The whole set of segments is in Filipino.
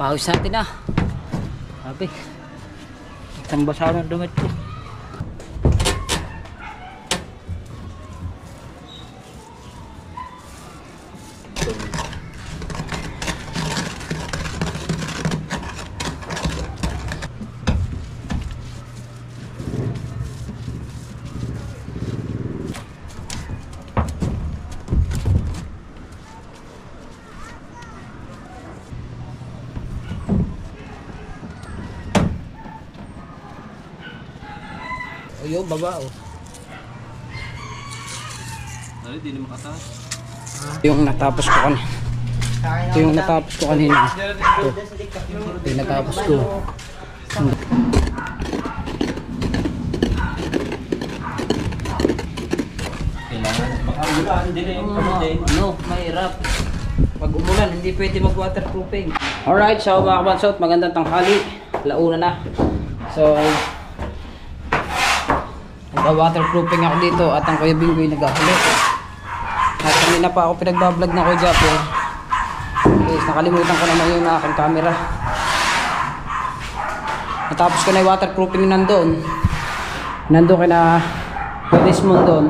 Pawis natin na. Sabi. Isang basa ng damit ko. Yung baba oh. Dali, di na makataas. Yung natapos ko kanina. Ito yung natapos ko kanina. Ito yung natapos ko. Kailangan. Baka umulan, hindi na yung pamilya. Ano, mahirap. Pag umulan, hindi pwede mag-waterproofing. Alright, so mga kabansot, magandang tanghali. Launa na. So, nag-waterproofing ako dito at ang Kuya Bingoy nag-ahuli. At kanina pa ako pinagbablog na Kuya Japo. Guys, nakalimutan ko naman yung aking camera. Natapos ko na yung waterproofing nandoon. Nandoon ka na Desmond doon.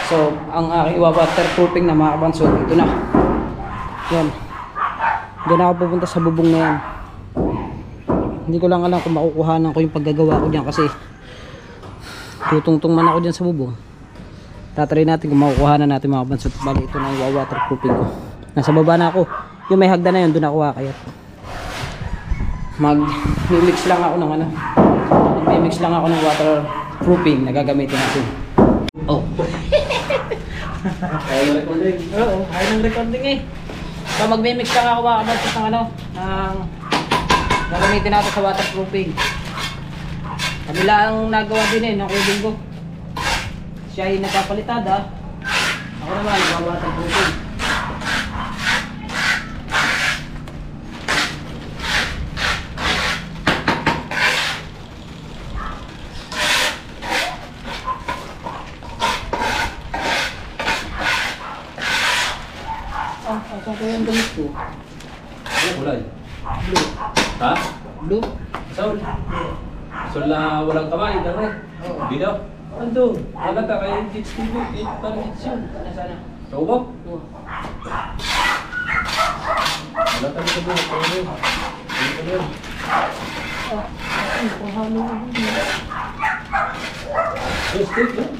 So, ang aking waterproofing na mga kabansot, ito na. Yan. Diyan ako pupunta sa bubong na yan. Hindi ko lang alam kung makukuhanan ko yung paggagawa ko dyan kasi tutungtong man ako dyan sa bubong. Tatry natin kung makukuha na natin mga kabansot. Bali ito na yung waterproofing ko. Nasa baba na ako. Yung may hagdan na yun, doon ako kakayat. Mag-mix lang ako ng ano. Mag-mix lang ako ng waterproofing na gagamitin natin. Oh. Kaya yung recording. Oo, ayaw ng recording eh. So mag-mix lang ako mga kabansot ng ano. Ng gagamitin natin sa waterproofing. Kanila ang nagawa din eh, ng Kuya Bingo. Siya ay napapalitada. Ako naman, nagwawaterproofing. Asan ko yung damit ko? Ano kulay? Blue. Ha? Blue? Sol. Sol na walang kamay, gano'n. Oo. Dito? Ando. Halata kayo yung kids TV. Parang kids yun. Nasaan na? Sa ubo? Oo. Halata mo sa buho. Kaya yun. Dito yun. Ay, pahalo na din. Yes, take yun.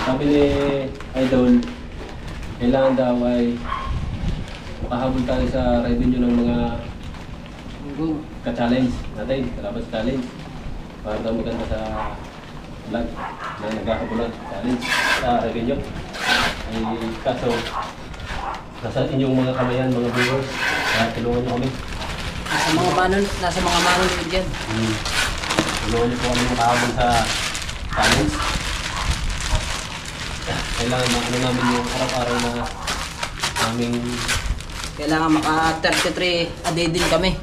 Sabi ni Idol, kailangan daw ay makahabol tayo sa revenue ng mga ka-challenge natin, kalabas challenge. Para daw maganda sa vlog na nagkakabulan challenge sa revenue. Ay kaso, nasa inyong mga kamayan, mga viewers, kaya tulungan nyo kami. Nasa mga manunod yan. Tulungan nyo po kami makahabol sa challenge. Kailangan ano namin yung araw-araw na aming Kailangan maka 33 a day din kami.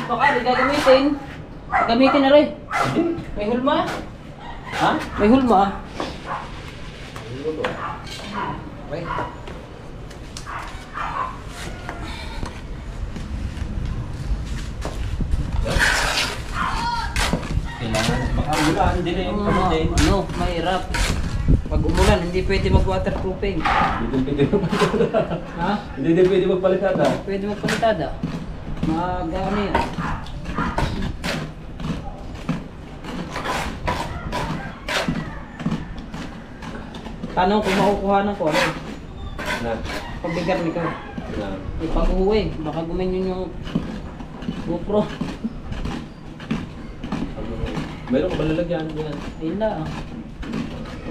Baka di gagamitin. Gamitin na rin. May hulma. Ha? May hulma. Okay. Kailangan. Baka umulan, hindi na yung pamilya. Ano, mahirap. Pag umulan, hindi pwede mag-waterproofing. Hindi pwede magpalitada. Ha? Hindi pwede magpalitada. Pwede magpalitada. Ano yan? Tanong kung makukuhanan ko, ano? Na. Pagbigar ni ko. Na. Pag-uwi, baka gumanyan yung GoPro. Meron ka ba lalagyan? Yan. Ayun na ah.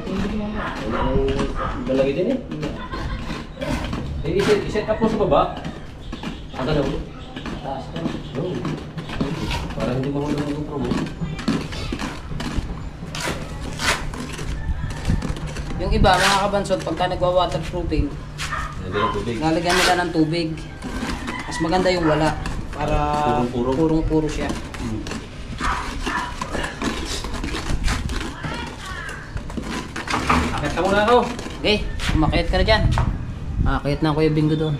Hindi mo na. Ano ang lalagay din eh? I-set up mo sa baba. Aga daw. Taas ka. No. Para hindi mahulog ang GoPro mo. Yung iba, mga kabansot, pagka nagwa-waterproofing, lalagyan nila ng tubig. Mas maganda yung wala. Para Purong-puro. purong-puro siya. Ito muna ako. Okay, umakyat ka na dyan. Akyat na Kuya Bingo doon.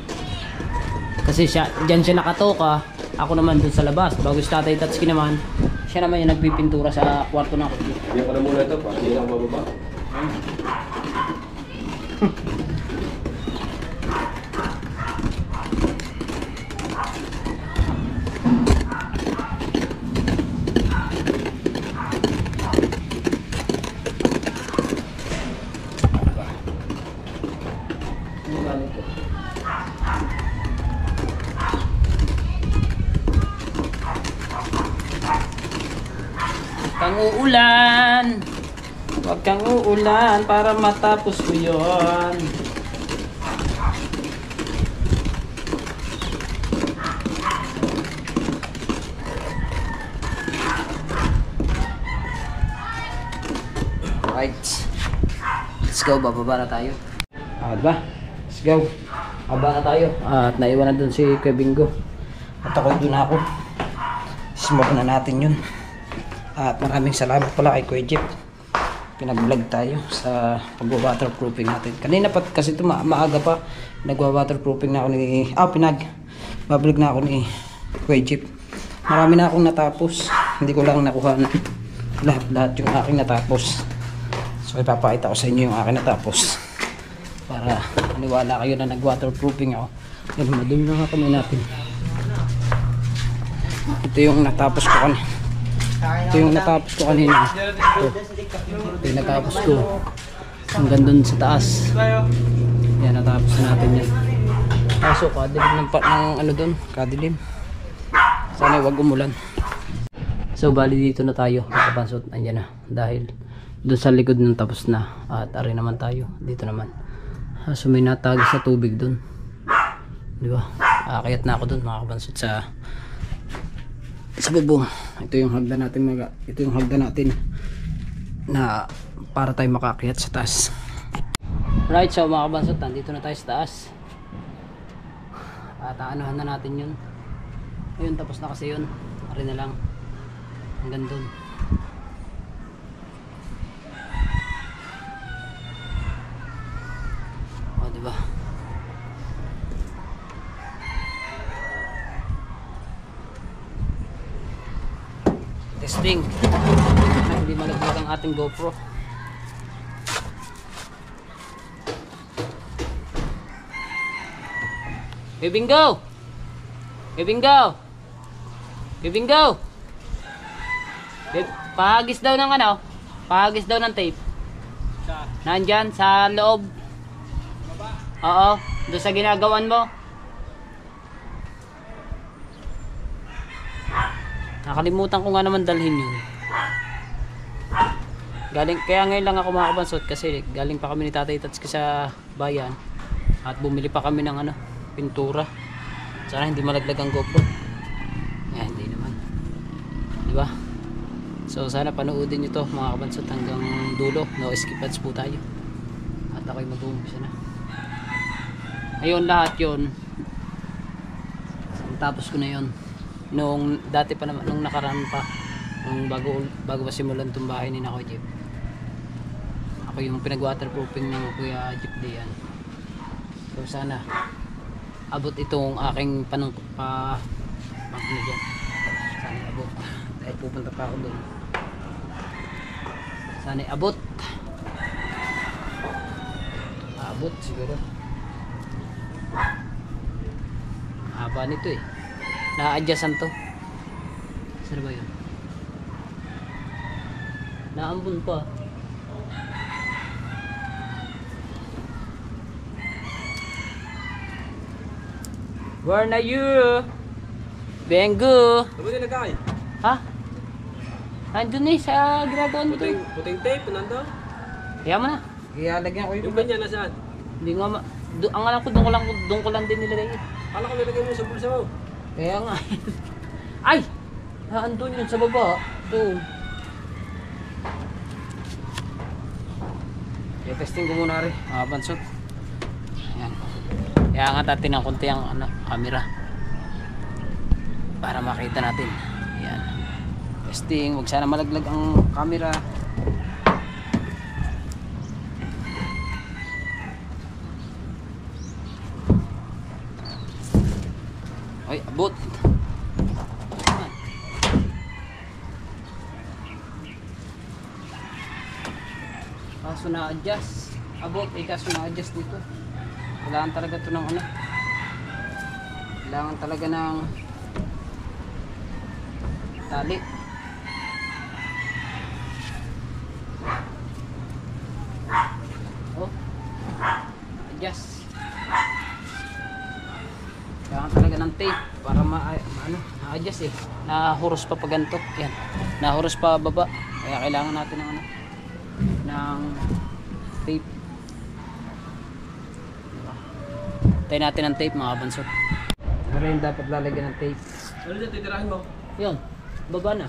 Kasi siya, dyan siya nakatoka. Ako naman doon sa labas. Bago si Tatay Tatsuki naman, siya naman yung nagpipintura sa kwarto ng kuya. Hindi ko na muna ito. Para hindi lang mababa. Kang uulan. Huwag kang uulan para matapos ko yun. Right. Let's go, bababa na tayo. Diba? Let's go. Bababa na tayo. At naiwan na dun si Kuya Bingo. At ako dun ako. Smoke na natin yun. At maraming salamat pala kay Kuya Jeep. Pinag-vlog tayo sa pag-waterproofing natin. Kanina pa kasi ito maaga pa. Nag-waterproofing na ako ni... pinag-vlog na ako ni Kuya Jeep. Marami na akong natapos. Hindi ko lang nakuha na lahat yung aking natapos. So ipapakita ko sa inyo yung aking natapos. Para maniwala kayo na nag-waterproofing ako. Yan, madumi na nga kami natin. Ito yung natapos ko kanina. Ito yung natapos ko kanina. Ito yung natapos ko. Hanggang dun sa taas. Yan, natapos natin yan. Kaso, kadilim ng ano dun. Kadilim. Sana wag umulan. So, bali dito na tayo. Nakapansot, andyan na. Dahil dun sa likod ng tapos na. At ari naman tayo. Dito naman. So, may natagos sa tubig dun. Diba? Akayat na ako dun. Makakapansot sa bubong. Ito yung hagdan natin na para tayo makaakyat sa taas. Right, so mga kabansot, nandito na tayo sa taas. At aanuhan na natin yun. Ayun, tapos na kasi yun. Ari na lang hanggang dun. O, diba? Testing. Hindi malaglag ang ating GoPro. Hey Bingo! Hey Bingo! Hey Bingo! Pahagis daw ng ano? Pahagis daw ng tape. Nandyan sa loob. Oo, doon sa ginagawan mo. Nakalimutan ko nga naman dalhin yun. Kaya ngayon lang ako makabansot kasi galing pa kami ni Tatay Tatsuki sa bayan at bumili pa kami ng ano, pintura. Sana hindi malaglag ang GoPro. Hindi naman. Diba? So sana panoodin nyo to mga kabansot hanggang dulo. No skip ads po tayo. At ako'y mag-uumpisa na. Ayun, lahat yun. Tapos ko na yun. Nung dati pa naman, nung nakaraan pa, nung bago pa simulan itong bahay ni Kuya Jeep, ako yung pinag-waterproofing ng Kuya Jeep diyan. So sana abot itong aking ano dyan. Sana abot dahil pupunta pa ako doon. Sana abot siguro. Haba nito eh. Na-adjustan to. Saan ba yun? Naambun pa. Where na you? Bengu. Ano ba nilagay? Ha? Nandun eh sa ginagawa nito. Puting tape, nandun? Kaya mo na. Kaya lagyan ko Yung ganyan, nasaan? Hindi nga ang alam ko doon ko lang din nilagay. Kala ko nilagay mo sa bulsa mo. Kaya nga. Ay! Andun yun sa baba. Doon. I-testing ko muna rin. Mga bansot. Ayan. Kaya nga natin ng konti ang camera. Para makita natin. Ayan. Testing. Huwag sana malaglag ang camera. Kaso na-adjust. Abot, kaso na-adjust dito. Kailangan talaga ito ng ano. Kailangan talaga ng tali. Oh. Adjust. Kailangan talaga ng tape para ma-adjust eh. Nahuros pa ganito. Yan. Nahuros pa baba. Kaya kailangan natin ng ano, ng tape. Tayo natin ng tape mga bansot. Ano yung dapat lalagyan ng tape? Ano dyan, titirahin mo? Yun, baba na.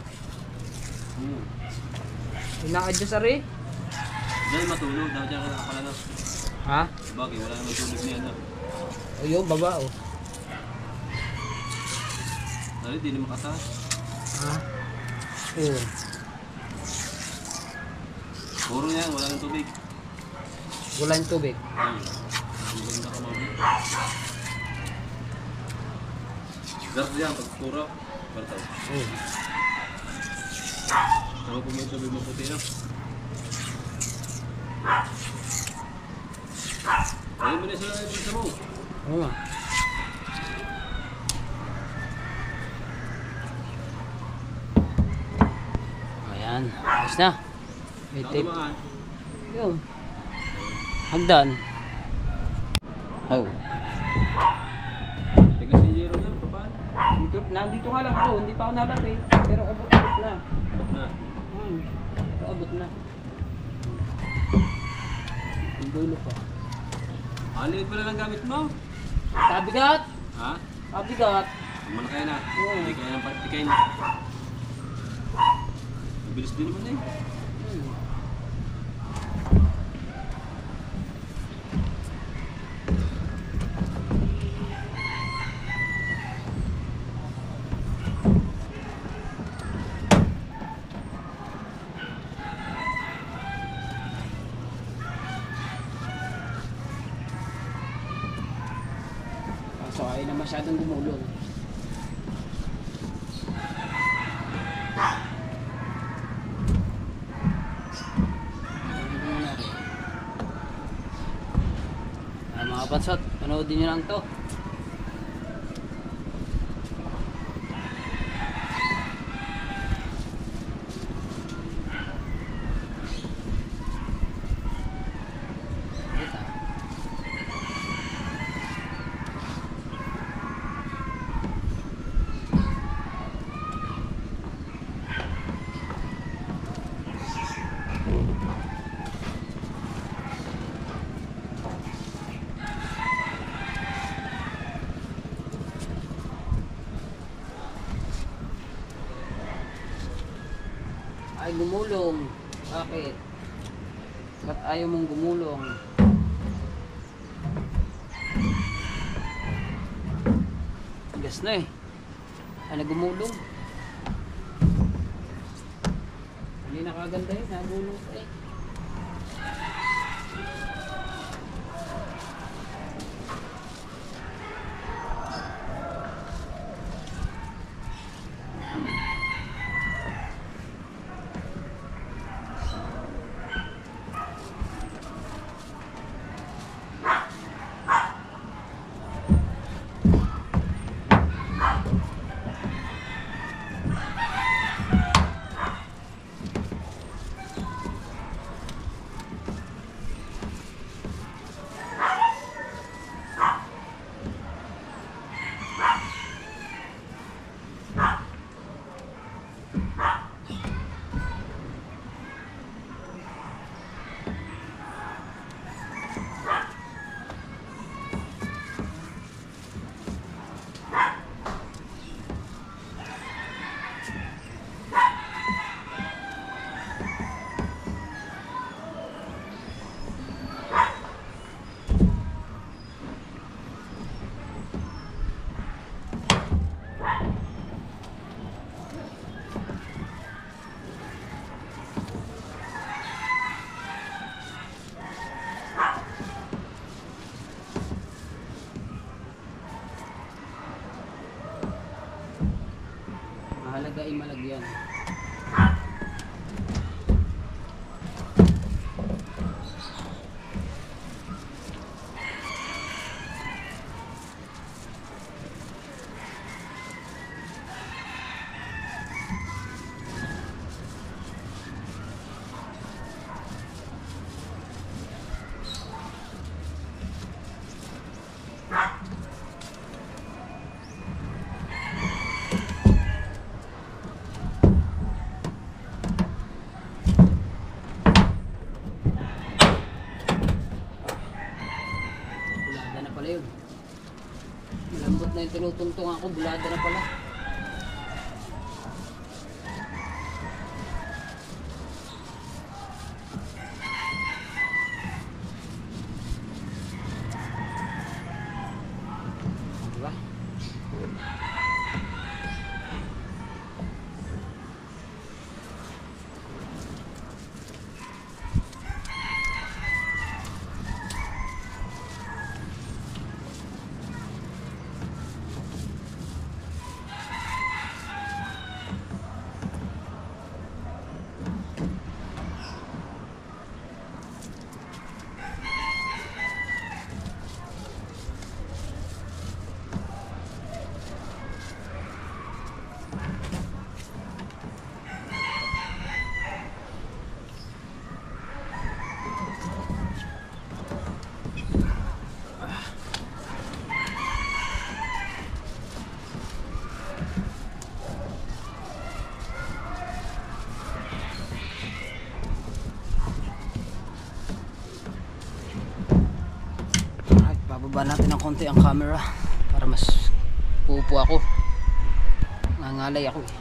Ina-adjust ari. Dahil matulog, dapat dyan ka nakapala na. Ha? Bagay, wala naman tulog niya na. O yun, baba o. Dahil di na makataas. Ha? Oo. Puro yan, wala nang tubig. Wala yung tubig. Ang ganda ka mami. Garap yan, pag puro. Bartaw. Oo. Saka kung may tubig maputi na. Ayun mo na sa pizza mo. Oo nga. Ayan, ayos na. May tape. Nakadumaan. Yun. Hagdan. Oh. Tigas si Jero yan, paano? Nandito nga lang ako, hindi pa ako nalapit. Pero abot na. Ba't na? Pero abot na. Ang dulo pa. Aliit pala lang gamit mo. Kabigat! Ha? Kabigat! Naman kaya na. Oo. Hindi kaya ng partikain. Mabilis din naman eh. So ay na masyadong gumulong. Mga bansot, panoodin nyo lang to. Ay gumulong. Bakit? Ba't ayaw mong gumulong? Gas na eh. Ay nagumulong. Hindi nakaganda eh. Nagulong pa eh. Mahalaga ay malagyan. tinutuntong ako, bulada na pala. Diba? Bababa natin ng konti ang camera para mas uupo ako. Nangalay ako eh.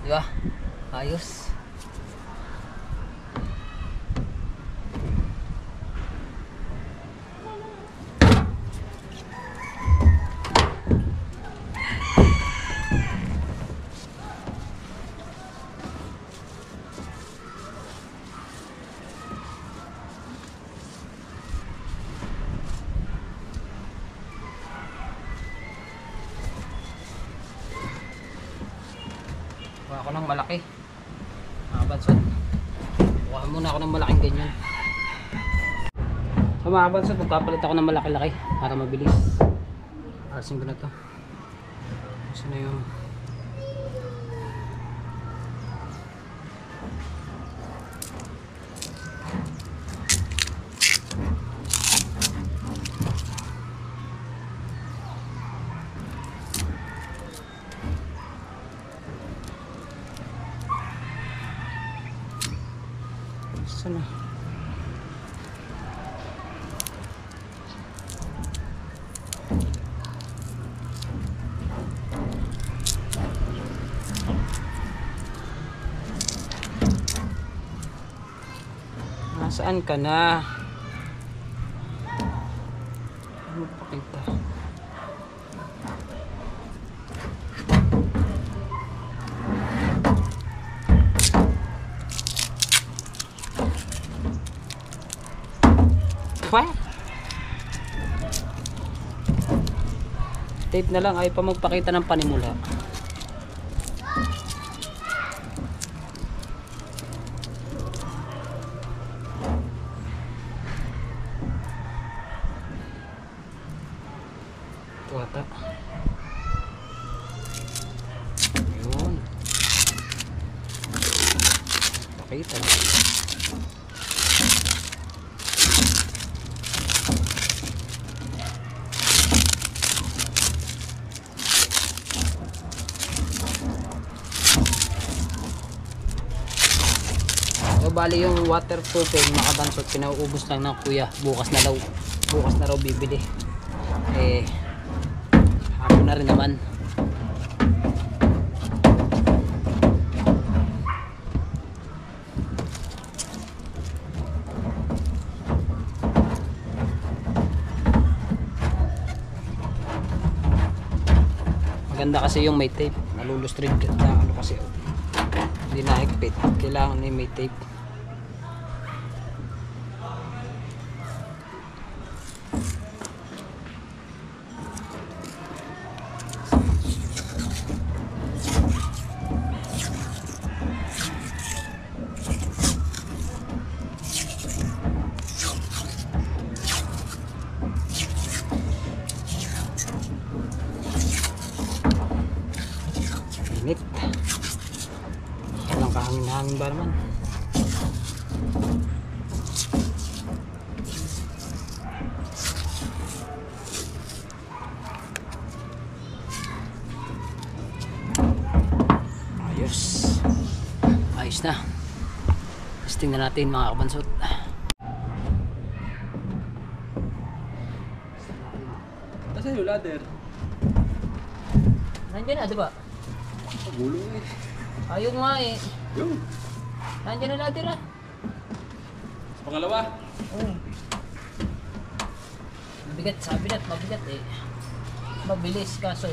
Di ba? Ayos. Kuha ako ng malaki. Mga bansod. Kuha muna ako ng malaking ganyan. So mga bansod, magpapalit ako ng malaki-laki para mabilis. Arasin ko na to. Gusto na yung sana. Nasaan ka na? Ano pakita? Tape na lang, ay pa magpakita ng panimula. Tuwata. Ayun. Pakita na. So bali yung waterproofing mga bansot pinauubos lang ng kuya, bukas na raw bibili. Hapon na rin naman. Maganda kasi yung may tape, nalulustrid na ano kasi hindi nahigpit, kailangan ni may tape. Init. Walang kahangin-hangin ba naman? na. Testing na natin mga kabansot. Nasaan yung ladder? Nandiyan na, diba? Gulong eh. Ayaw nga eh. Yung. Nandiyan na ladder ah. Sa pangalawa. Oo. Mabigat, sabi na't mabigat eh. Mabilis kaso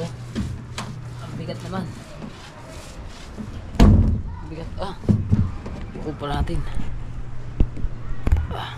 ang bigat naman. Bigat ah. Buko pa natin. Ah.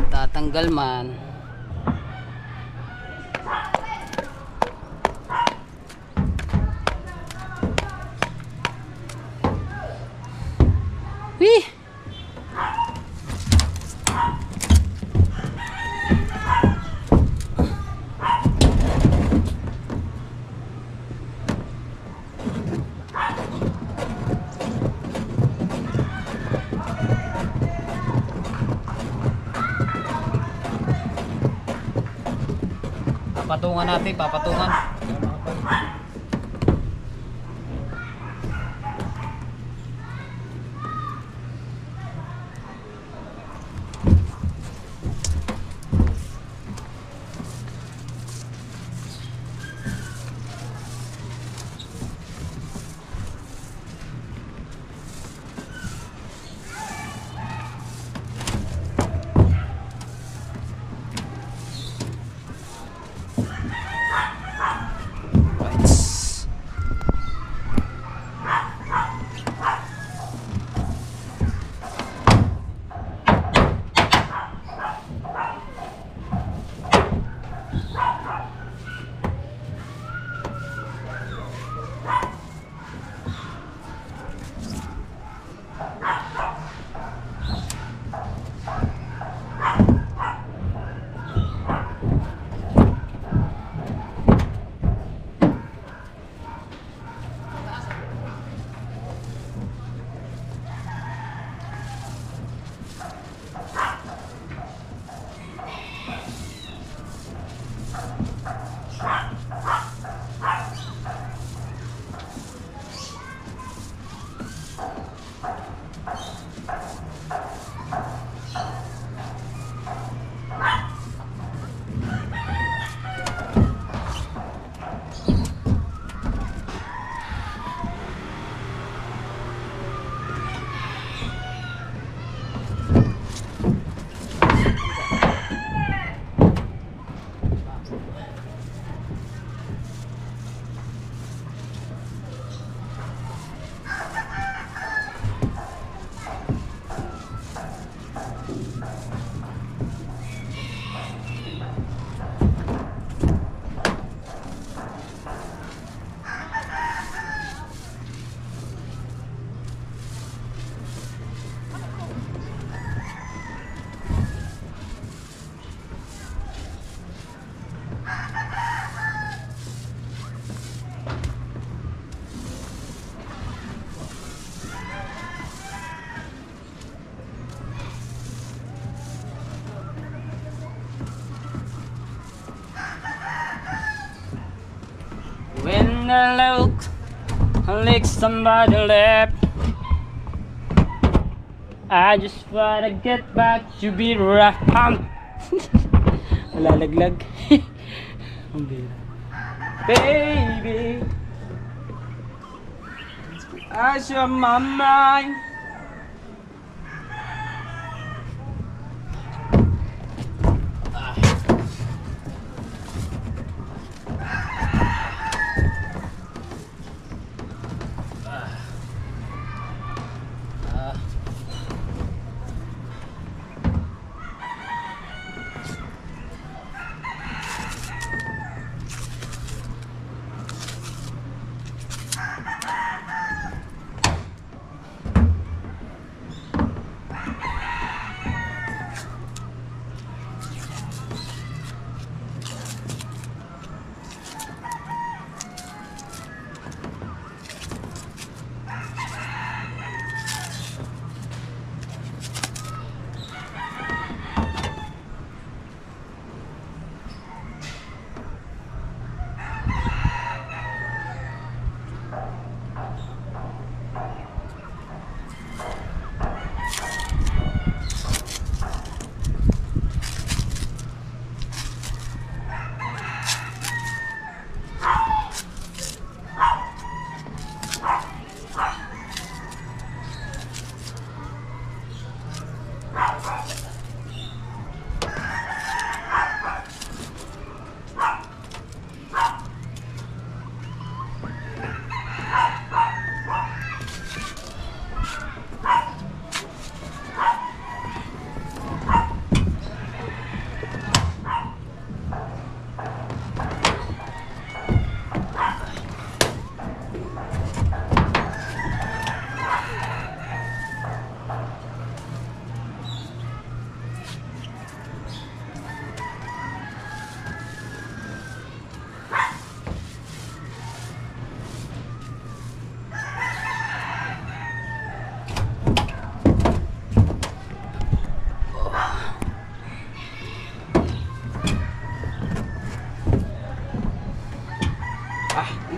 Tatanggal man. Wih. Papatungan natin, papatungan. like somebody left. I just wanna get back to be rough. Nalalaglag. Ang bira. Baby, I share my mind.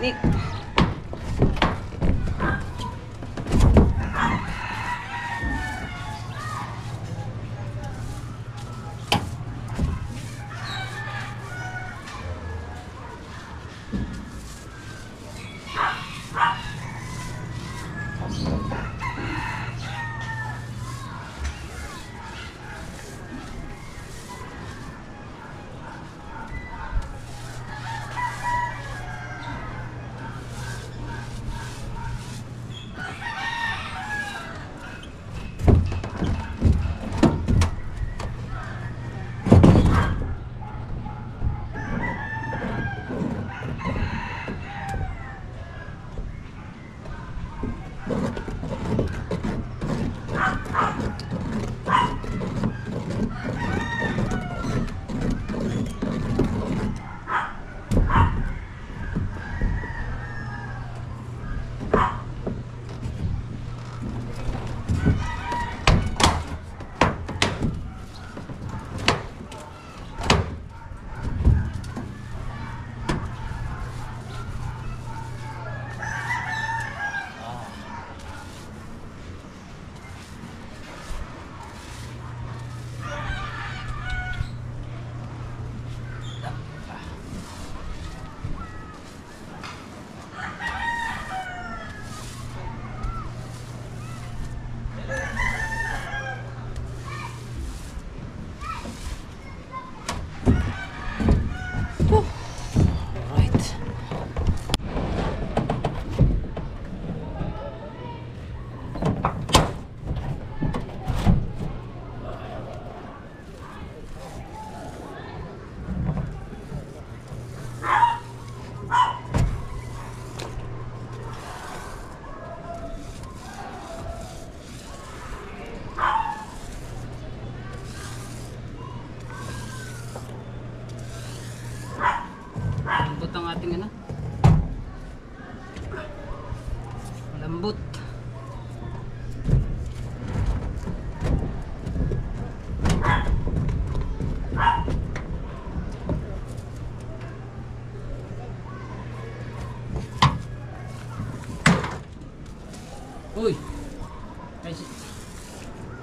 Init.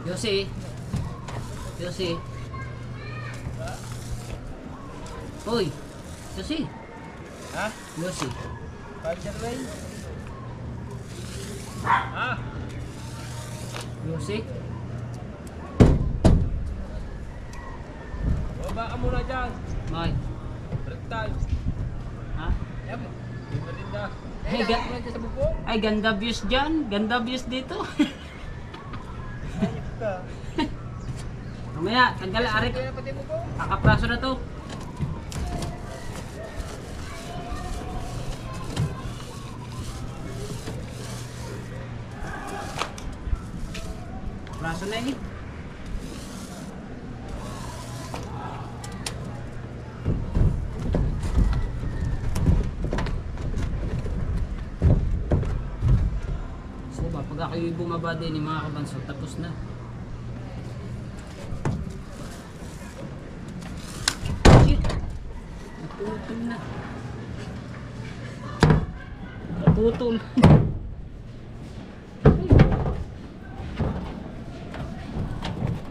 Yosi. Yosi. Hoy. Yosi. Ha? Yosi. Panser Ray? Ha? Yosi. Baba ka muna dyan. May. Break time. Ha? Yan. Di ba rin na? Hey, Muna dyan sa bubong. Ay, ganda views dyan. Ganda views dito. Ayop ka. Mamaya, tanggal arik. Kaya pati bubong. Kakapraso na to. Praso na eh. So ba, pag ako'y bumaba din yung mga kabanso, tapos na. Shit! Naputol na. Naputol.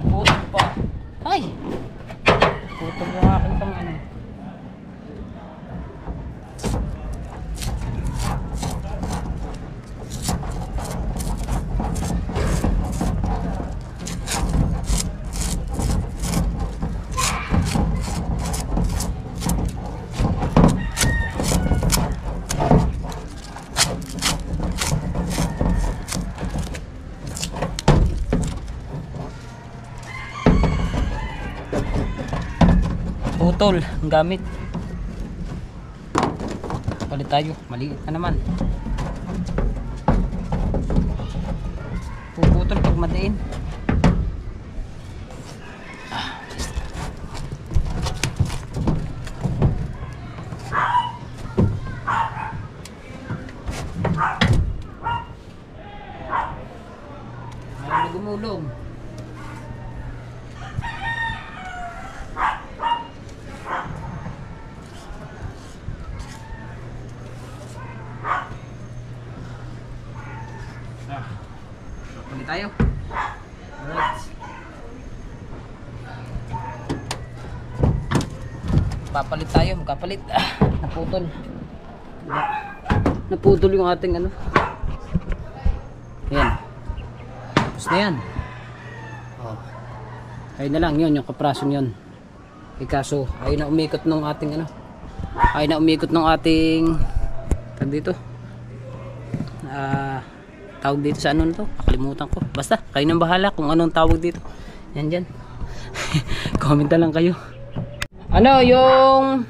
Putol pa. Ay! Putol yung aking pang ano. Putol ang gamit. Palit tayo, maliit na naman. Puputol pag madiin. Ayaw na gumulong. Palit tayo. Alright. Papalit tayo, magkapalit. Naputol. Naputol yung ating ano. Ayan. Tapos na yan. Oh. Ayun na lang yun, yung kaprasong yun. Kaso, ayun na umikot ng ating ano. Ayun na umikot ng ating tag dito. Tawag dito sa ano to, nakalimutan ko. Basta, kayo nang bahala kung anong tawag dito. Yan dyan. Comment na lang kayo. Ano yung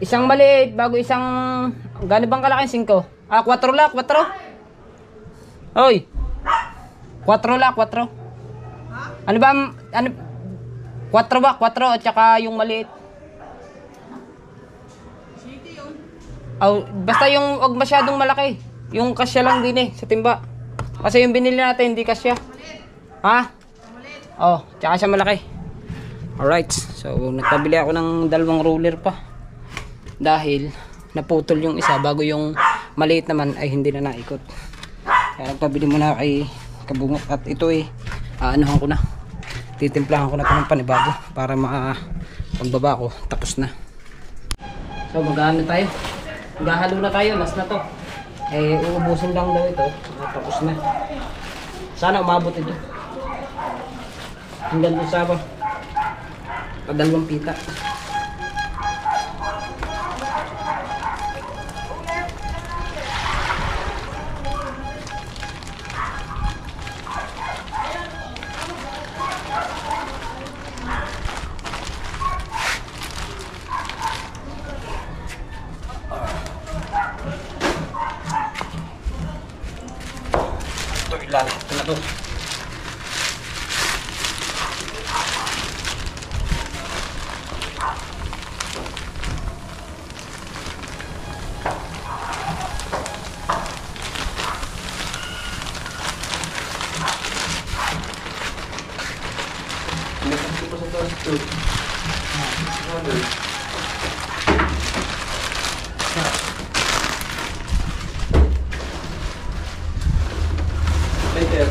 isang maliit bago isang gano'n bang kalaking 5? 4 la, 4. Hoy. 4 la, 4. Ano ba ano 4 ba? 4 at saka yung maliit. City yun. Oh, basta yung wag masyadong malaki. Yung kasya lang din eh, sa timba. Kasi yung binili natin, hindi kasya. Ha? Oh, tsaka siya malaki. Alright, so nagpabili ako ng 2 roller pa. Dahil naputol yung isa bago yung maliit naman ay hindi na naikot. Kaya nagpabili muna kay Kabungot at ito eh, aanohan ko na. Titimplahan ko na ito ng panibago para pagbaba ko, tapos na. So mag-ano tayo? Maghahalo na tayo, last na to. Eh, uubusin lang daw ito. Tapos na. Sana umabot ito. Hanggang doon sa padalawang pita. Ito na to. Later.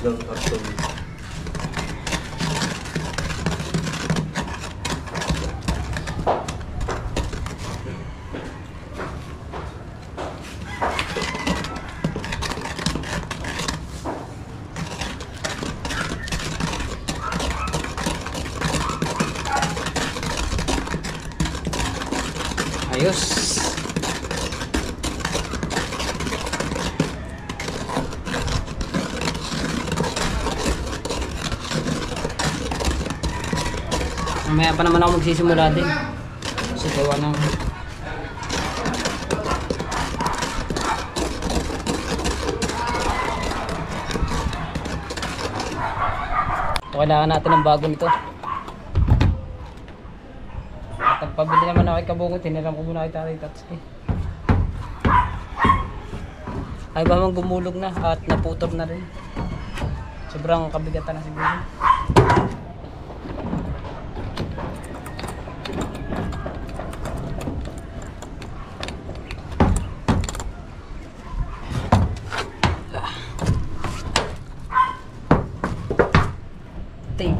ng karton. Ayos. Mamaya pa naman ako magsisimula din. Kasi gawa ng ito, kailangan natin ng bago nito. At nagpabili naman ako kay Kabungot, hiniram ko muna kay Tatay Tatsuki. Ay ba mang gumulog na at naputol na rin. Sobrang kabigatan na siguro. Tape.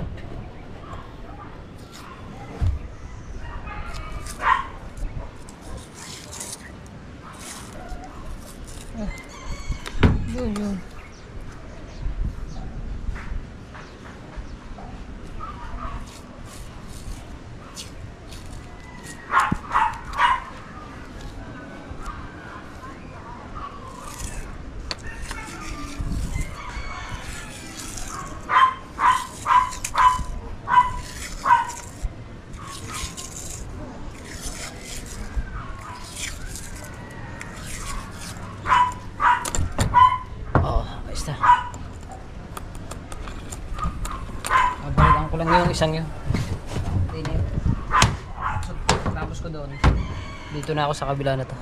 Yun. Mabalikan ko lang yung isang yun. So, tapos ko doon. Dito na ako sa kabila na to.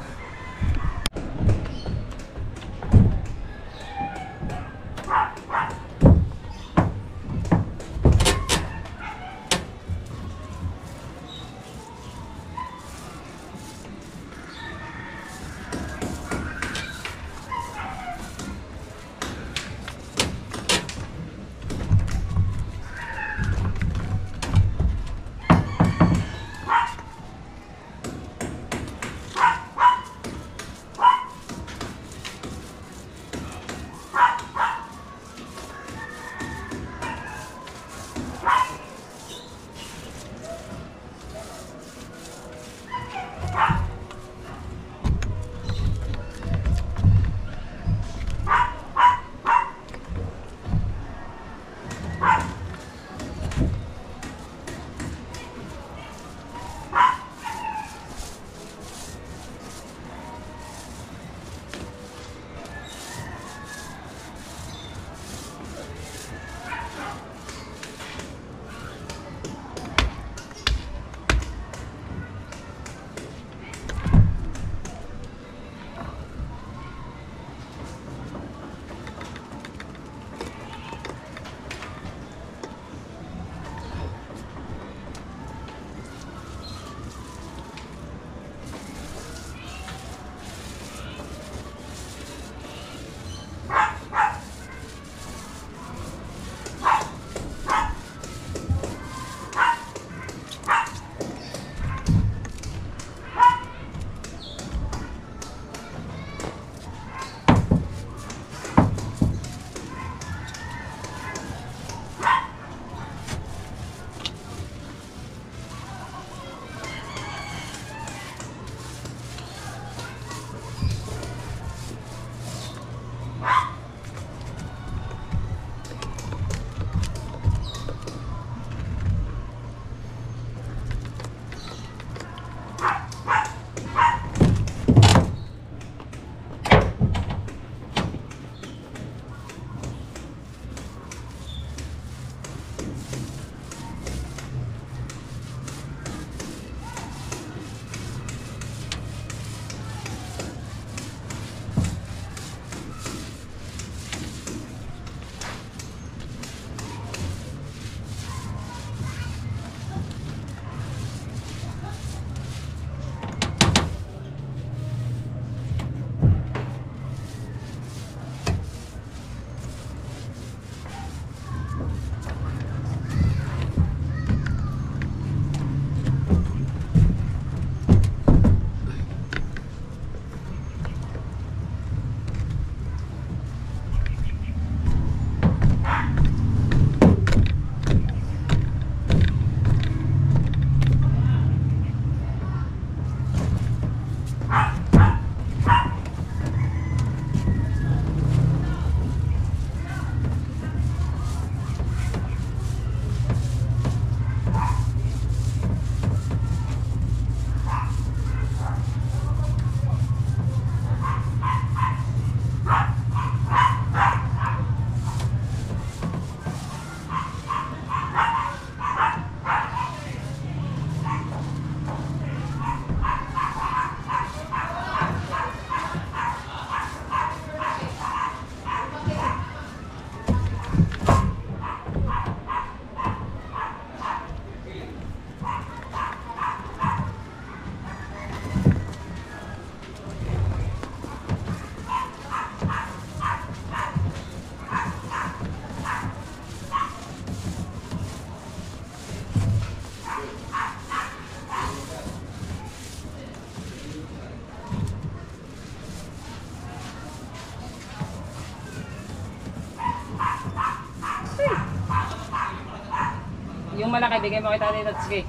Yung malaki, bigay mo kita dito. Sige.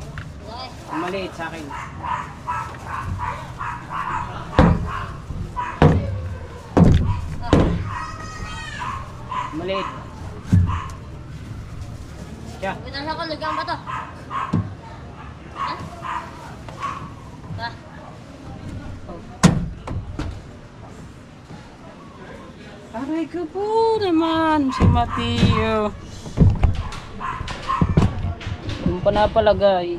Okay. Yung maliit sa akin. Maliit. Siya. Pinasa ko, lagyan ba to? Ha? Ha? Aray ko po naman si Mateo. Yung pa napalagay.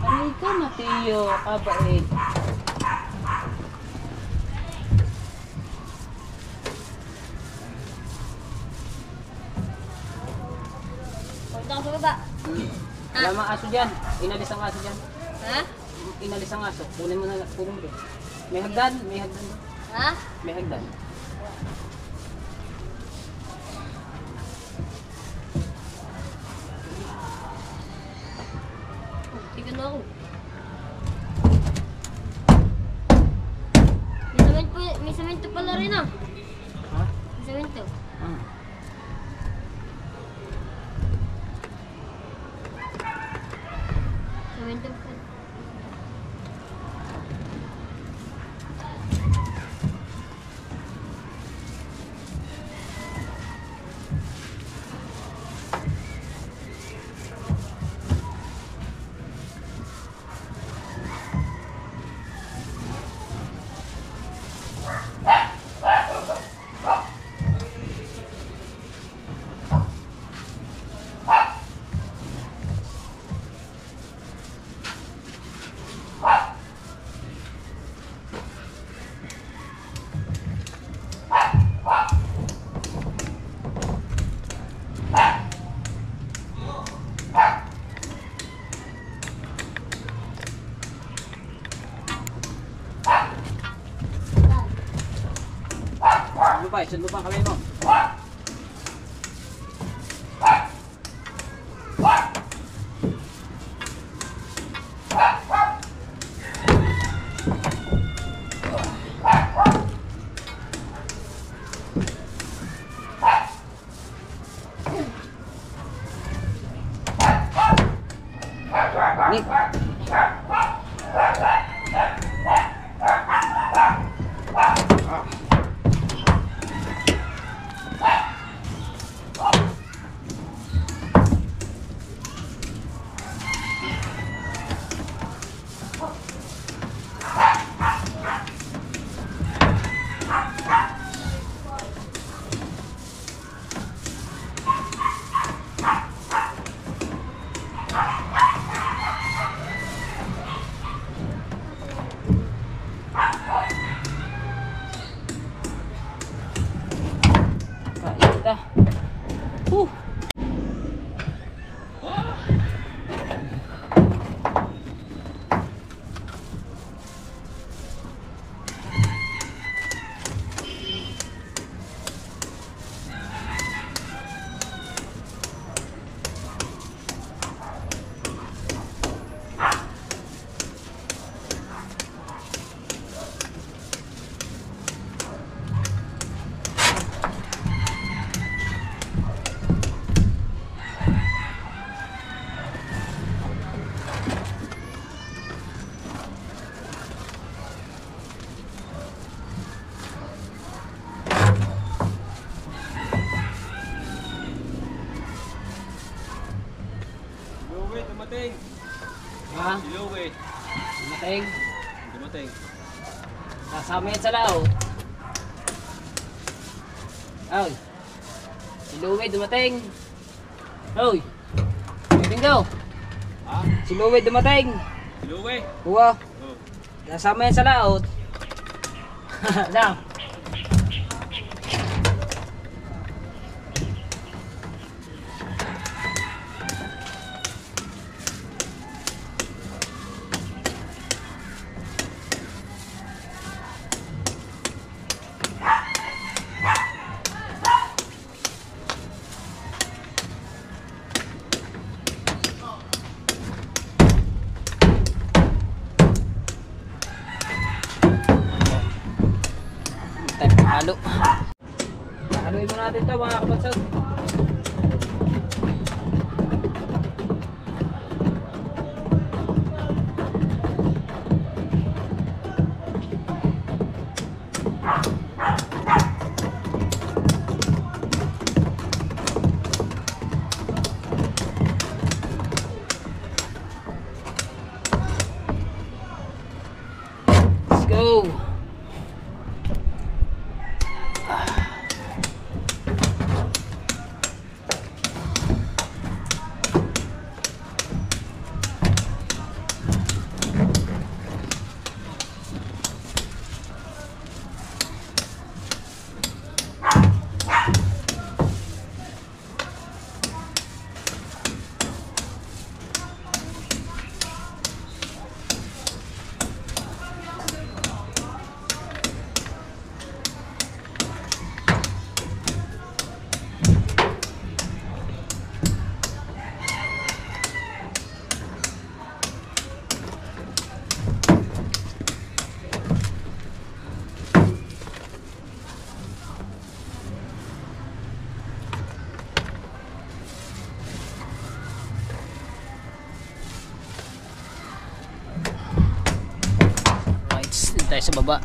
Aray ko Mateo, kabait. Punta ko sa baba. Wala mga aso dyan. Inalis ang aso dyan. Ha? Inalis ang aso. Kunin mo na. Kunin mo dyan. May hagdan. May hagdan. Ha? May hagdan. Tignan ako. May semento pala rin ah. Ha? May semento. Ah. Semento pala. Ano ba? Isun mo pa ang kamay mo. Nick. Kain ta. Uh. Louie, dumating. Ha? Si Louie. Dumating. Dumating. Kasama yan sa lao. Ay. Si Louie dumating. Hoy. Dumating daw. Ha? Si Louie dumating. Si Louie? Kuha. Oh. Kasama yan sa laot. Lang. ito mga kabatsot. Let's go. Dito tayo sa baba.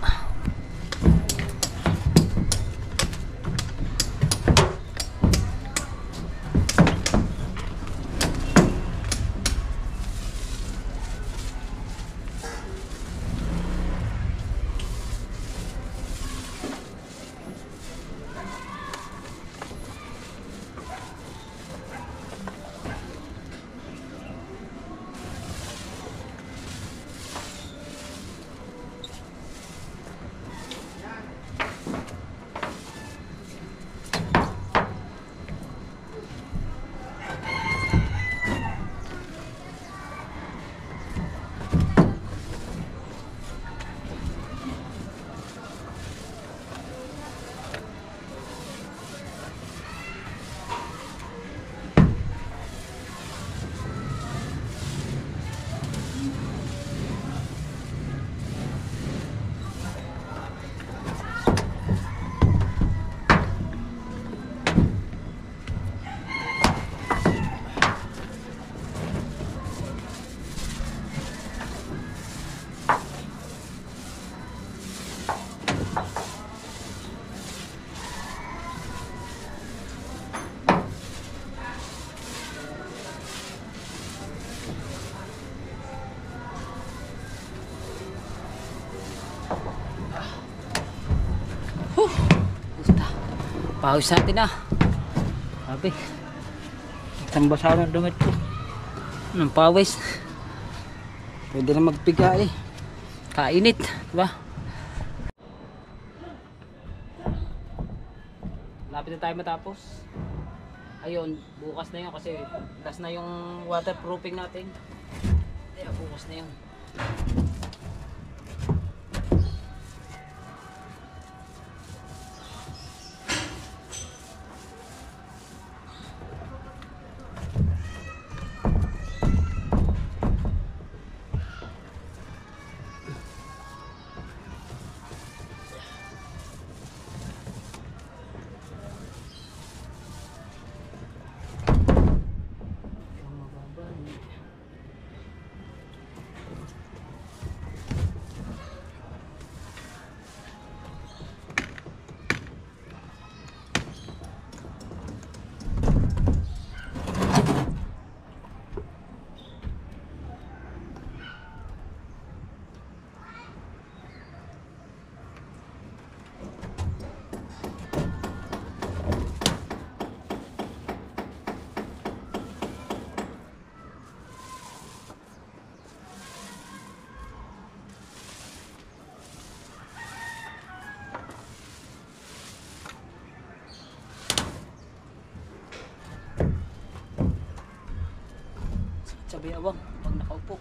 Pawis natin na. Sabi. Isang basa ng dumit ko. Anong pawis? Pwede na magpiga eh. Kainit. Diba? Lapit na tayo matapos. Ayun. Bukas na yun kasi last na yung waterproofing natin. Kaya bukas na yun. Sabi awang pag nakaupo.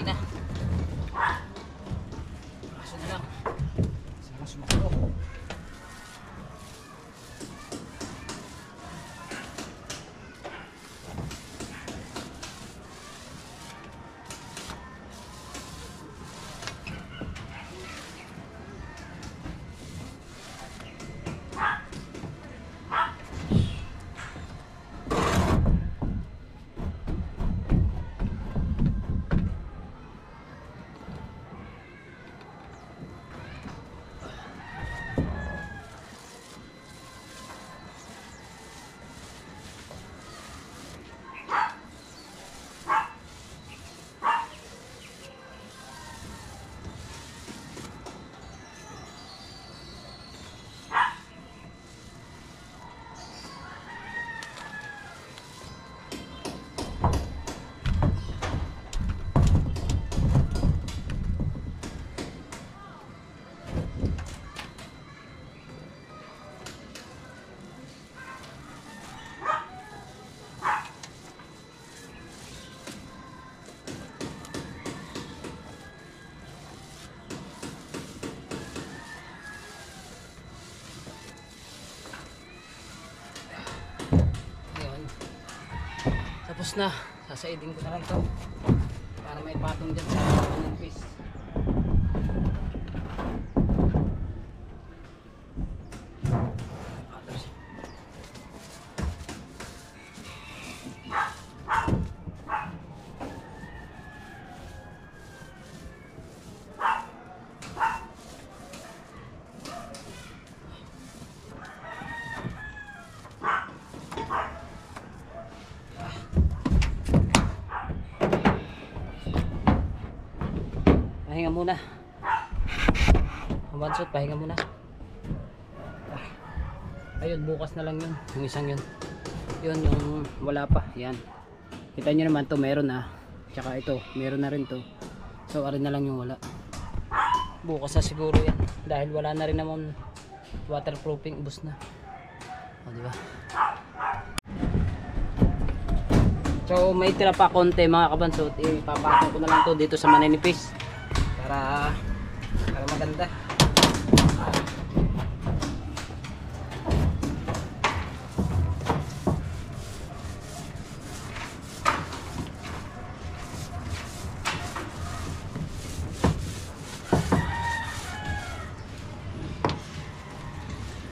na. Kaso na lang. Sana sumakbo. Tapos na, sasaidin ko na lang to para may patong dyan sa manipis. Pahinga muna. Mabansot, pahinga muna. Ayun, bukas na lang yun. Yung isang yun. Yun, yung wala pa. Yan. Kita nyo naman to, meron na. Tsaka ito, meron na rin to. So, arin na lang yung wala. Bukas na siguro yan. Dahil wala na rin naman waterproofing, ubos na. O, diba? So, may tira pa konti mga kabansot. Ipapatong ko na lang to dito sa maninipis. Para maganda.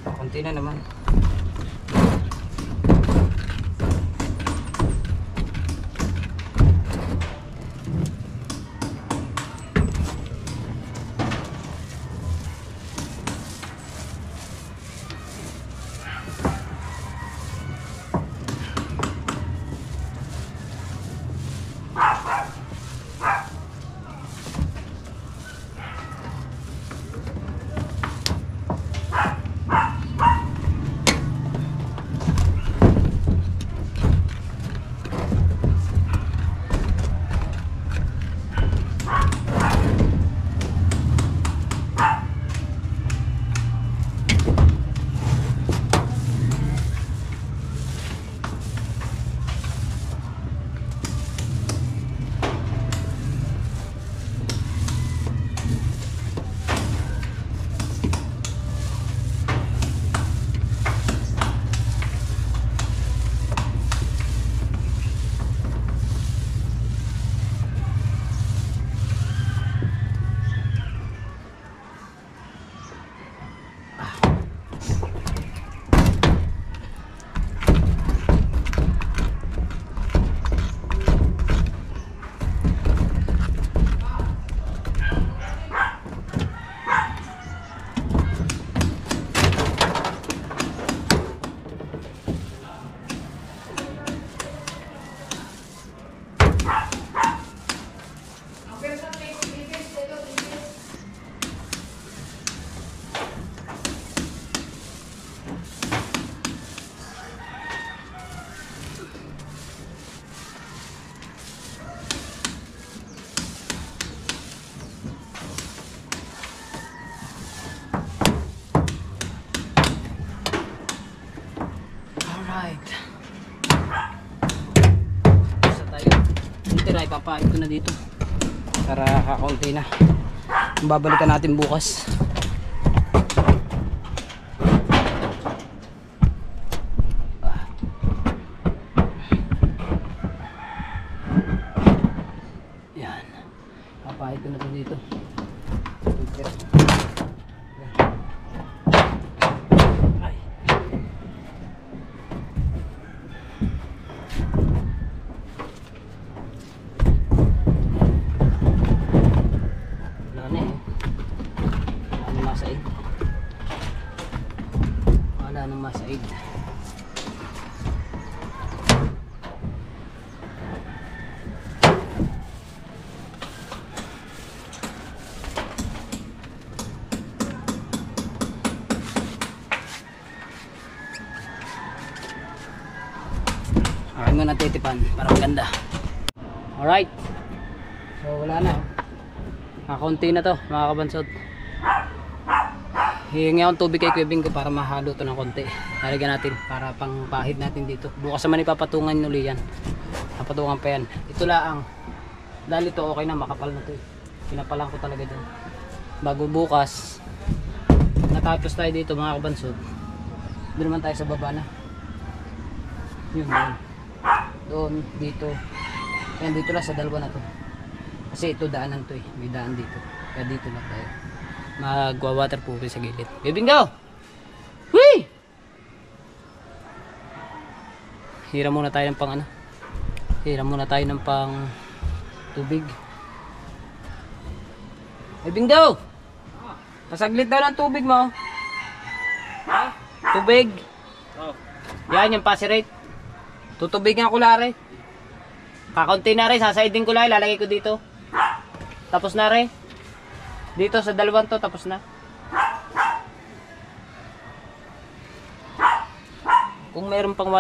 Konti na naman. Alright. Basta tayo. Yung tira, ipapahit ko na dito. para kakaunti na. Babalikan natin bukas. Yan. Papahid ko na ito dito. Ay. Wala na eh. Wala nang masaid. Wala nang masaid. Akin mo na titipan para maganda. Alright. So wala na. Nakakunti na to mga kabansod. Hihingi akong tubig kay Kuya Bing ko para mahalo to ng konti. Lalagyan natin para pang pahid natin dito. Bukas naman ipapatungan uli yan. Papatungan pa yan. Ito laang. Dahil ito okay na, makapal na to eh. Pinapalang ko talaga dyan. Bago bukas natapos tayo dito mga kabansod. Doon naman tayo sa baba na. Yun doon. Doon, dito. Yan dito lang sa dalawa na to. Kasi ito daanan to eh. May daan dito. Kaya dito lang tayo. Magwa-waterproofing sa gilid. Bibinggaw! Hui! Hiram muna tayo ng pang ano. Hiram muna tayo ng pang tubig. Bibinggaw! Pasaglit daw ng tubig mo. Tubig. Yan yung pasirate. Tutubigan ko lare. Kakaunti na rin, sasaidin ko lang, lalagay ko dito. Tapos na rin. Dito sa dalawang to, tapos na. Kung meron pang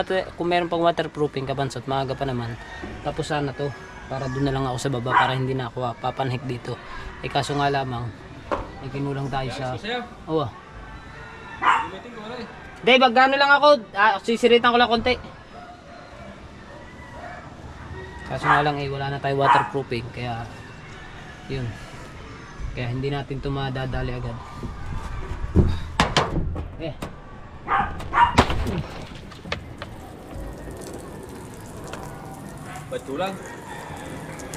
waterproofing kabansot, maaga pa naman. Tapos sana to, para doon na lang ako sa baba para hindi na ako papanhik dito. Eh kaso nga lamang, eh kinulang tayo sa Oo. Hindi, magkano lang ako, sisiritan ko lang konti. Kaso nga lang eh, wala na tayo waterproofing, kaya yun. Kaya hindi natin ito madadali agad. Eh. Ba't tulang?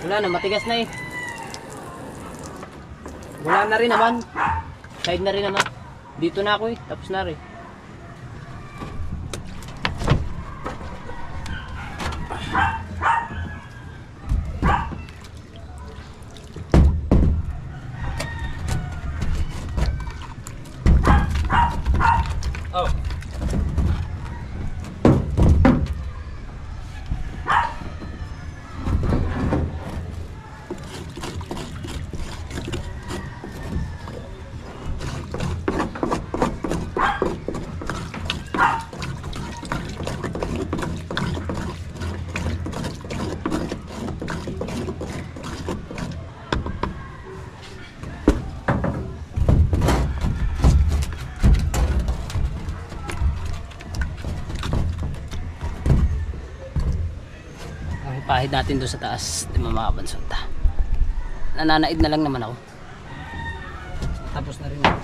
Wala na, matigas na eh. Wala na rin naman. Side na rin naman. Dito na ako eh, tapos na rin. Oh. Pahid natin doon sa taas, di mamakabansot. Nananaid na lang naman ako. Tapos na rin ako.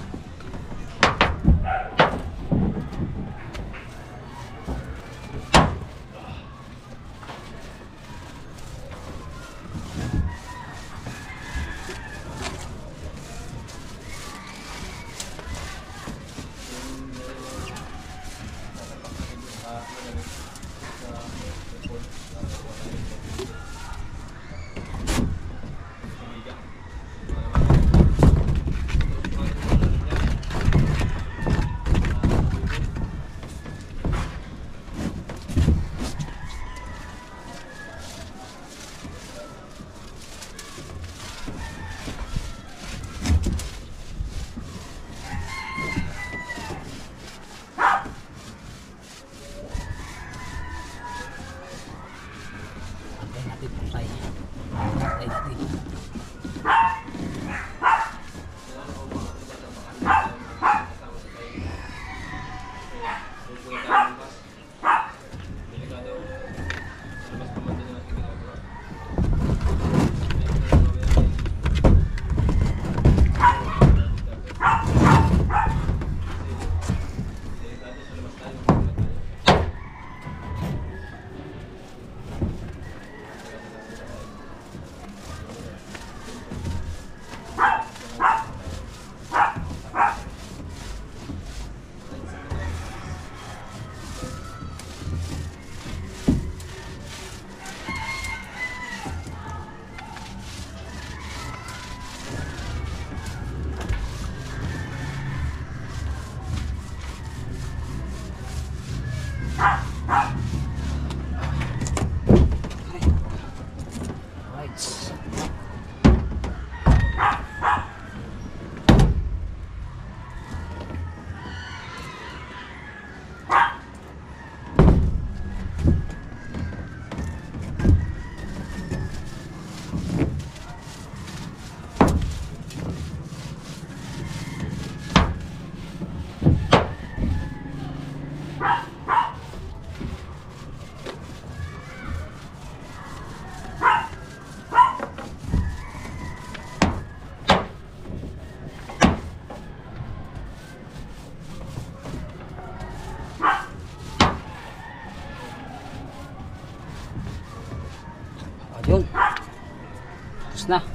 Tapos na.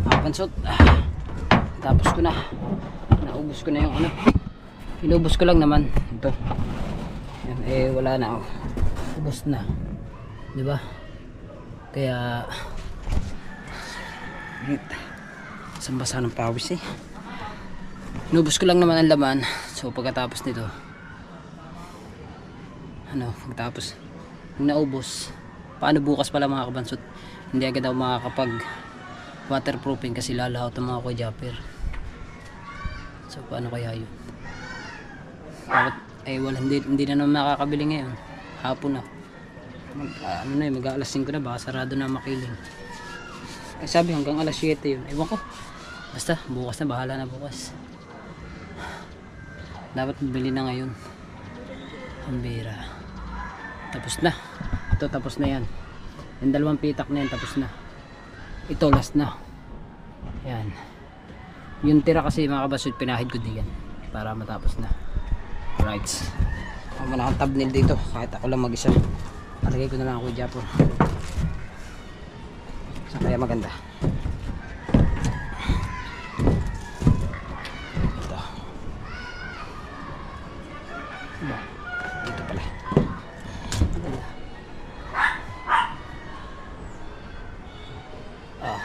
Mga pansot. Tapos ko na. Naubos ko na yung ano. Inubos ko lang naman. Ito. Yan, eh wala na. Oh. Ubos na. Diba? Kaya sambasa ng pawis eh. Inubos ko lang naman ang laman. So pagkatapos nito, ano, pagkatapos nung naubos, paano bukas pala mga kabansot, hindi agad ako makakapag waterproofing kasi lalahaw ang mga kojapper. So paano kaya yun? Dapat, wala, hindi na naman makakabili ngayon. Hapon na. Ano na yun, mag-aalas 5 na, baka sarado na makiling. Sabi hanggang alas 7 yun. Ewan ko. Basta bukas na, bahala na bukas. Dapat bili na ngayon. Ang bira. Tapos na. Ito tapos na yan. Yung dalawang pitak na yan tapos na. Ito last na. Yan. Yung tira kasi mga kabasod, pinahid ko diyan para matapos na. Right. Ang manakang thumbnail dito kahit ako lang mag-isa. Palagay ko na lang ako yung Japon. So kaya maganda. Ito. Diba? Dito pala. Maganda. Ah.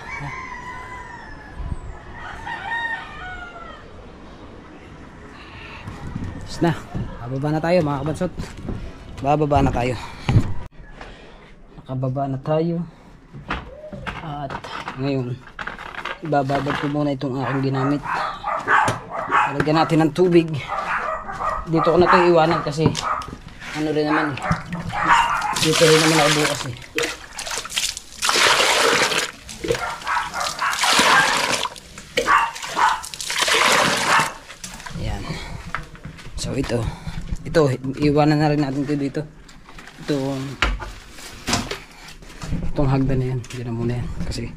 Tapos na. Bababa na tayo mga kabansot. Bababa na tayo. Nakababa na tayo. At ngayon, ibababad ko muna itong aking ginamit. Lagyan natin ng tubig. Dito ko na ito iwanan kasi ano rin naman eh. Dito rin naman ako bukas eh. Ayan. So ito, iwanan na rin natin ito dito. Itong hagdan na yan, dyan na muna yan kasi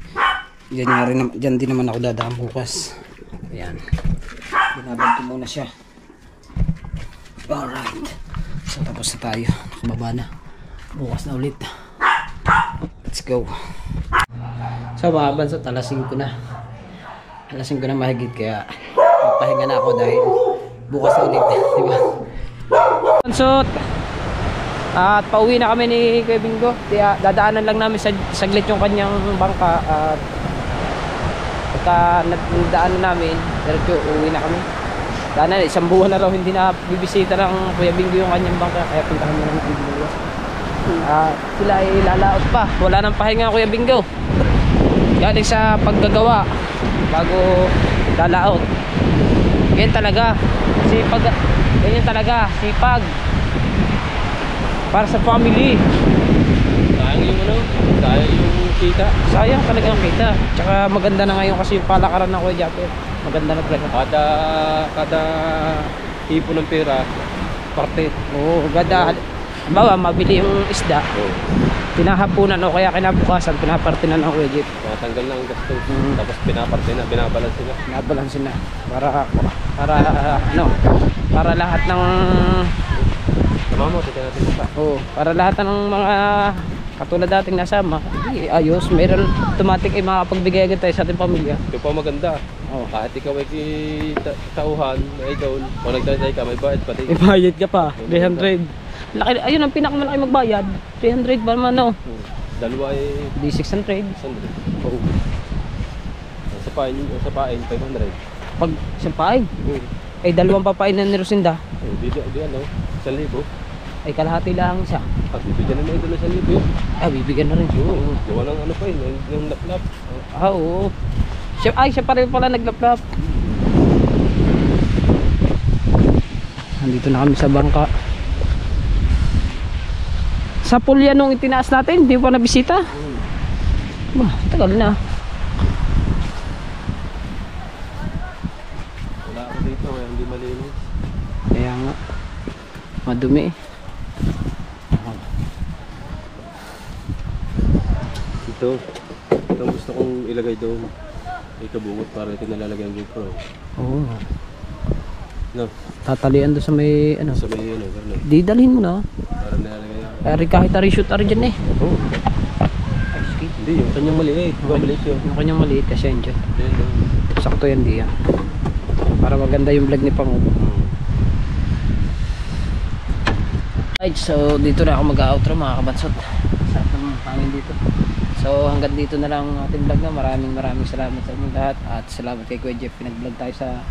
dyan din naman ako dadaan bukas. Ayan, binabad ko muna siya. Alright, so tapos na tayo, nakababa na, bukas na ulit. Let's go. So mga bansot, alas 5 na mahigit, kaya magpahinga na ako dahil bukas na ulit, diba? Bansot, at pauwi na kami ni Kuya Bingo. Dadaanan lang namin saglit yung kanyang bangka. At pagka nadaanan namin, diretso uwi na kami. Sana isang buwan na raw hindi na bibisita ng Kuya Bingo yung kanyang bangka, kaya puntahan mo lang ng Bingo. Sila ay lalaot pa. Wala nang pahinga Kuya Bingo. Galing sa paggagawa bago lalaot. Ganyan talaga. Ganyan talaga. Sipag. Para sa family. Sayang yung ano, sayang yung kita. Sayang talaga ang kita. Tsaka maganda na ngayon kasi yung palakaran ng Kuya Japper. Maganda na talaga. Kada tipo ng pera, parte. Oo, ganda. Bawa, mabili yung isda. Pinahapunan o kaya kinabukasan, pinaparte na ng Kuya Jeep. Matanggal na ang gasto. Tapos pinaparte na, binabalansin na. Binabalansin na. Para lahat ng Tama mo, tignan natin pa. Oo, para lahat ng mga katulad dating nasama, ayos, meron automatic ay makapagbigay agad tayo sa ating pamilya. Ito pa maganda. Oo. Kahit ikaw ay tauhan, idol, kung nagdaday ka, may bayad pati. May bayad ka pa, 300. Laki, ayun ang pinakamalaki magbayad, 300 ba naman no? Dalawa ay Di 600. 600. Oo. Sa pain, 500. Pag isang pain, ay dalawang papain na ni Rosinda, Di ano, 1,000. ay kalahati lang siya. At bibigyan na ito ng 1,000. Bibigyan na rin. Oo, gawa ng ano pa yun, yung laplap. Oo. Siya pa rin pala naglaplap. Nandito na kami sa bangka. Sa pulya nung itinaas natin, hindi pa nabisita. Bah, tagal na. Wala ako dito, kaya hindi malinis. Kaya nga, madumi. Ito gusto kong ilagay doon. Ikabungot para ito nalalagay ang GoPro. Oo. No, Tatalian doon sa may ano. sa may ano, gano'n. Di dalhin mo na. Para nalalagay ang... Kahit ari-shoot ari dyan eh. Oo. Ay, skate. Hindi, yung kanyang maliit. Maliit yun. Yung kanyang maliit kasi yun dyan. Yan, no. Sakto yan diyan. Para maganda yung vlog ni Pangulo. Right, so dito na ako mag-outro mga kabansot. Sarap ng hangin dito. So hanggang dito na lang ang ating vlog na. Maraming salamat sa inyong lahat. At salamat kay Kuya Jeff. Pinag-vlog tayo sa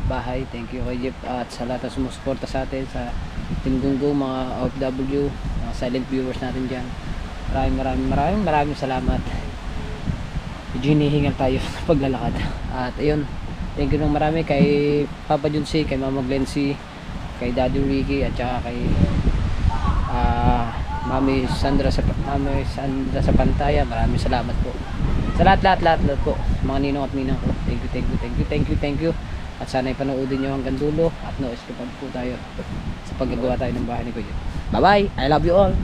bahay. Thank you Kuya Jeff. At sa lahat na sumusuporta sa atin. Sa Team Gunggo, mga OFW, mga silent viewers natin dyan. Maraming salamat. Medyo hinihingal tayo sa paglalakad. At ayun, thank you nung marami kay Papa Junsi, kay Mama Glency, kay Daddy Ricky, at saka kay Mami Sandra sa Pantaya. Maraming salamat po sa lahat po, mga ninong at ninang ko. Thank you. At sana'y panoodin nyo hanggang dulo at no skip po tayo sa paggagawa tayo ng bahay ni Kuya. Bye bye, I love you all.